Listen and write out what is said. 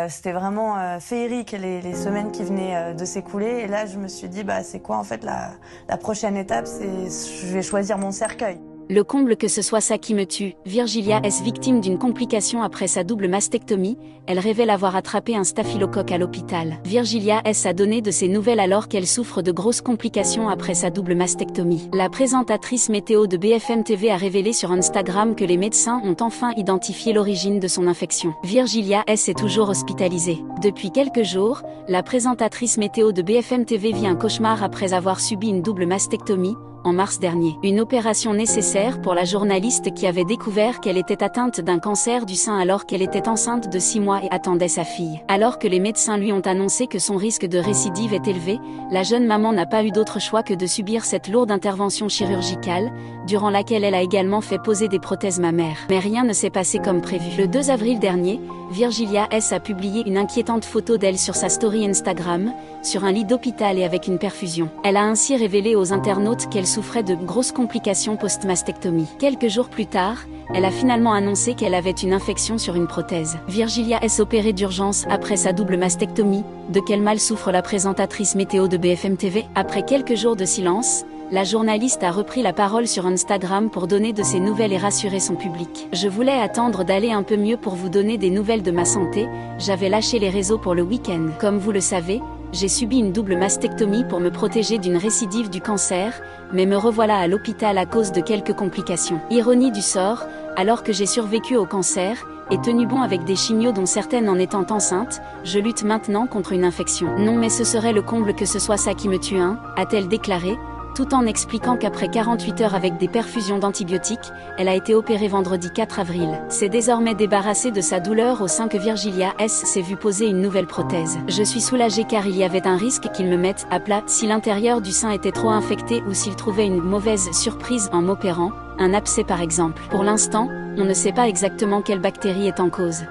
C'était vraiment féerique les semaines qui venaient de s'écouler. Et là, je me suis dit, c'est quoi en fait la prochaine étape? Je vais choisir mon cercueil. Le comble que ce soit ça qui me tue. Virgilia est victime d'une complication après sa double mastectomie. Elle révèle avoir attrapé un staphylocoque à l'hôpital. Virgilia S a donné de ses nouvelles alors qu'elle souffre de grosses complications après sa double mastectomie. La présentatrice météo de BFM TV a révélé sur Instagram que les médecins ont enfin identifié l'origine de son infection. Virgilia S est toujours hospitalisée. Depuis quelques jours, la présentatrice météo de BFM TV vit un cauchemar après avoir subi une double mastectomie, en mars dernier. Une opération nécessaire pour la journaliste qui avait découvert qu'elle était atteinte d'un cancer du sein alors qu'elle était enceinte de 6 mois et attendait sa fille. Alors que les médecins lui ont annoncé que son risque de récidive est élevé, la jeune maman n'a pas eu d'autre choix que de subir cette lourde intervention chirurgicale, durant laquelle elle a également fait poser des prothèses mammaires. Mais rien ne s'est passé comme prévu. Le 2 avril dernier, Virgilia S a publié une inquiétante photo d'elle sur sa story Instagram, sur un lit d'hôpital et avec une perfusion. Elle a ainsi révélé aux internautes qu'elle souffrait de grosses complications post-mastectomie. Quelques jours plus tard, elle a finalement annoncé qu'elle avait une infection sur une prothèse. Virgilia S opérée d'urgence après sa double mastectomie. De quel mal souffre la présentatrice météo de BFM TV? Après quelques jours de silence, la journaliste a repris la parole sur Instagram pour donner de ses nouvelles et rassurer son public. Je voulais attendre d'aller un peu mieux pour vous donner des nouvelles de ma santé. J'avais lâché les réseaux pour le week-end. Comme vous le savez, j'ai subi une double mastectomie pour me protéger d'une récidive du cancer, mais me revoilà à l'hôpital à cause de quelques complications. Ironie du sort, alors que j'ai survécu au cancer, et tenu bon avec des chimios dont certaines en étant enceinte, je lutte maintenant contre une infection. Non mais ce serait le comble que ce soit ça qui me tue, hein, a-t-elle déclaré, tout en expliquant qu'après 48 heures avec des perfusions d'antibiotiques, elle a été opérée vendredi 4 avril. C'est désormais débarrassée de sa douleur au sein que Virgilia S s'est vue poser une nouvelle prothèse. Je suis soulagée car il y avait un risque qu'ils me mettent à plat si l'intérieur du sein était trop infecté ou s'ils trouvaient une mauvaise surprise en m'opérant, un abcès par exemple. Pour l'instant, on ne sait pas exactement quelle bactérie est en cause.